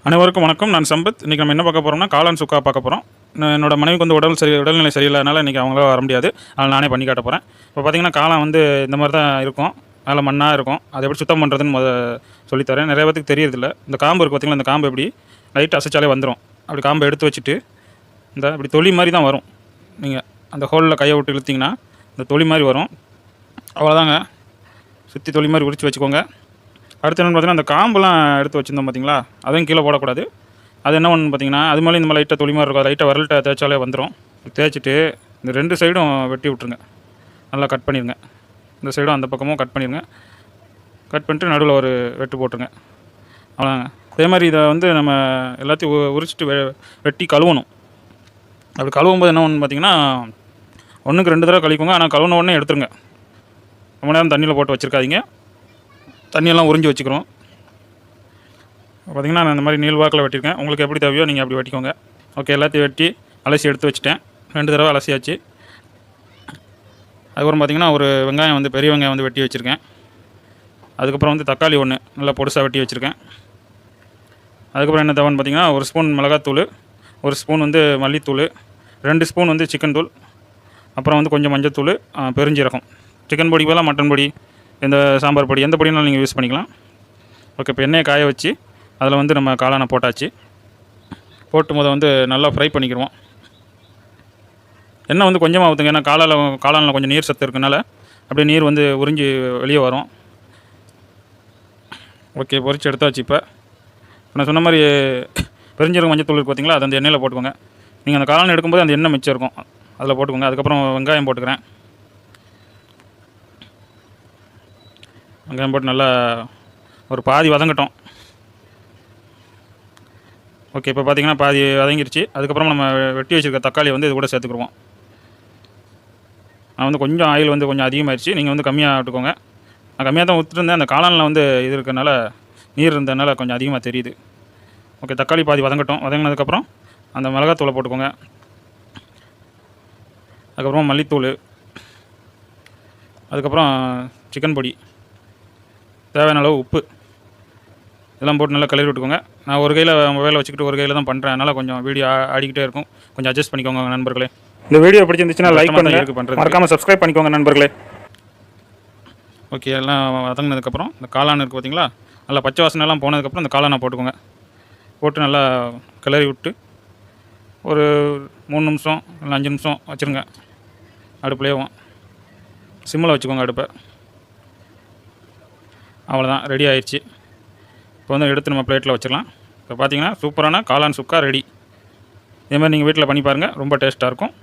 அனைவருக்கும் வணக்கம். நான் சம்பத். இன்றைக்கி நம்ம என்ன பார்க்க போகிறோம்னா காளான் சுக்கா பார்க்க போகிறோம். என்னோட மனைவிக்கு வந்து உடல்நிலை சரியில்லாதனால இன்றைக்கி அவங்களால வர முடியாது. அதனால் நானே பண்ணி காட்ட போகிறேன். இப்போ பார்த்திங்கன்னா காளான் வந்து இந்த மாதிரி தான் இருக்கும். அதில் மண்ணாக இருக்கும். அதை எப்படி சுத்தம் பண்ணுறதுன்னு சொல்லித்தரேன். நிறைய பேருக்கு தெரியறதில்ல. இந்த காம்பு இருக்குது பார்த்திங்களா, இந்த காம்பு எப்படி லைட்டாக அசைச்சாலே வந்துடும். அப்படி காம்பை எடுத்து வச்சுட்டு இந்த இப்படி தொலி மாதிரி தான் வரும். நீங்கள் அந்த ஹோலில் கையை விட்டு இழுத்திங்கன்னா இந்த தொலி மாதிரி வரும். அவ்வளோதாங்க. சுற்றி தொலி மாதிரி உரித்து வச்சுக்கோங்க. அடுத்து என்னென்னு பார்த்தீங்கன்னா, அந்த காம்பெலாம் எடுத்து வச்சுருந்தோம் பார்த்திங்களா, அதையும் கீழே போடக்கூடாது. அது என்ன ஒன்று பார்த்தீங்கன்னா, அது மேலே இந்த மாதிரி லைட்டாக தொலி மாதிரி இருக்கும். லைட்டாக விரல்கிட்ட தேய்ச்சாலே வந்துடும். தேய்ச்சிட்டு இந்த 2 சைடும் வெட்டி விட்ருங்க. நல்லா கட் பண்ணிடுங்க. இந்த சைடும் அந்த பக்கமும் கட் பண்ணிடுங்க. கட் பண்ணிட்டு நடுவில் ஒரு வெட்டு போட்டுருங்க. அவ்வளோதாங்க. அதே மாதிரி இதை வந்து நம்ம எல்லாத்தையும் உரிச்சிட்டு வெட்டி கழுவணும். அப்படி கழுவும் போது என்ன ஒன்று பார்த்தீங்கன்னா, 1க்கு 2 தடவை கழிக்குங்க. ஆனால் கழுவுன உடனே எடுத்துருங்க. ரொம்ப நேரம் தண்ணியில் போட்டு வச்சுருக்காதீங்க. தண்ணியெல்லாம் உறிஞ்சி வச்சுக்கிறோம். பார்த்திங்கன்னா நான் இந்த மாதிரி நீள்வாக்கில் வெட்டியிருக்கேன். உங்களுக்கு எப்படி தேவையோ நீங்கள் அப்படி வெட்டிக்கோங்க. ஓகே, எல்லாத்தையும் வெட்டி அலசி எடுத்து வச்சுட்டேன். 2 தடவை அலசியாச்சு. அதுக்கப்புறம் பார்த்திங்கன்னா ஒரு வெங்காயம் வந்து பெரிய வெங்காயம் வந்து வெட்டி வச்சுருக்கேன். அதுக்கப்புறம் வந்து தக்காளி 1 நல்லா பொடிசாக வெட்டி வச்சுருக்கேன். அதுக்கப்புறம் என்ன தேவைன்னு பார்த்திங்கன்னா, 1 ஸ்பூன் மிளகாத்தூள், 1 ஸ்பூன் வந்து மல்லித்தூள், 2 ஸ்பூன் வந்து சிக்கன் தூள், அப்புறம் வந்து கொஞ்சம் மஞ்சத்தூள், பெருஞ்சீரகம். சிக்கன் பொடி போல மட்டன் பொடி, இந்த சாம்பார் பொடி, எந்த பொடினாலும் நீங்கள் யூஸ் பண்ணிக்கலாம். ஓகே, இப்போ எண்ணெயை காய வச்சு அதில் வந்து நம்ம காளானை போட்டாச்சு. போட்டு வந்து நல்லா ஃப்ரை பண்ணிக்கிடுவோம். எண்ணெய் வந்து கொஞ்சமாக ஊற்றுங்க. ஏன்னா காளானில் கொஞ்சம் நீர் சத்து இருக்கனால அப்படியே நீர் வந்து உறிஞ்சி வெளியே வரும். ஓகே, பொரிச்சு எடுத்தாச்சு. இப்போ நான் சொன்ன மாதிரி பெருஞ்சீரகம் மஞ்சத்தூள் இருக்குது பார்த்திங்களா, அது அந்த எண்ணெயில் போட்டுக்கோங்க. நீங்கள் அந்த காளான் எடுக்கும்போது அந்த எண்ணெய் மிச்சம் இருக்கும், அதில் போட்டுக்கோங்க. அதுக்கப்புறம் வெங்காயம் போட்டுக்கிறேன். வெங்காயம் போட்டு நல்லா ஒரு பாதி வதங்கட்டும். ஓகே, இப்போ பார்த்திங்கன்னா பாதி வதங்கிருச்சு. அதுக்கப்புறம் நம்ம வெட்டி வச்சுருக்க தக்காளி வந்து இது கூட சேர்த்துக்குருவோம். நான் வந்து கொஞ்சம் ஆயில் வந்து கொஞ்சம் அதிகமாகிடுச்சு. நீங்கள் வந்து கம்மியாக விட்டுக்கோங்க. நான் கம்மியாக தான் ஊற்றிருந்தேன். அந்த காளானில் வந்து இது இருக்கிறனால நீர் இருந்ததுனால கொஞ்சம் அதிகமாக தெரியுது. ஓகே, தக்காளி பாதி வதங்கட்டும். வதங்கினதுக்கப்புறம் அந்த மிளகாத்தூளை போட்டுக்கோங்க. அதுக்கப்புறம் மல்லித்தூள், அதுக்கப்புறம் சிக்கன் பொடி, தேவையான அளவு உப்பு இதெல்லாம் போட்டு நல்லா கிளறி விட்டுக்கோங்க. நான் ஒரு கையில் மொபைலை வச்சுக்கிட்டு ஒரு கையில் தான் பண்ணுறேன். அதனால் கொஞ்சம் வீடியோ ஆடிக்கிட்டே இருக்கும். கொஞ்சம் அட்ஜஸ்ட் பண்ணிக்கோங்க நண்பர்களே. இந்த வீடியோ பிடிச்சிருந்துச்சுன்னா லைக் பண்ணுங்கள், மறக்காமல் சப்ஸ்கிரைப் பண்ணிக்கோங்க நண்பர்களே. ஓகே, எல்லாம் வதங்கினதுக்கப்புறம் இந்த காளான் இருக்குது பார்த்திங்களா, நல்லா பச்சை வாசனைலாம் போனதுக்கப்புறம் இந்த காளானை போட்டுக்கோங்க. போட்டு நல்லா கிளறி விட்டு ஒரு 3 நிமிஷம் இல்லை 5 நிமிஷம் வச்சுருங்க. அடுப்புலேயும் சிம்மில் வச்சுக்கோங்க அடுப்பை. அவ்வளோதான், ரெடி ஆயிடுச்சு. இப்போ வந்து எடுத்து நம்ம பிளேட்டில் வச்சிடலாம். இப்போ பார்த்தீங்கன்னா சூப்பரான காளான் சுக்கா ரெடி. இதேமாதிரி நீங்கள் வீட்டில் பண்ணி பாருங்கள், ரொம்ப டேஸ்ட்டாக இருக்கும்.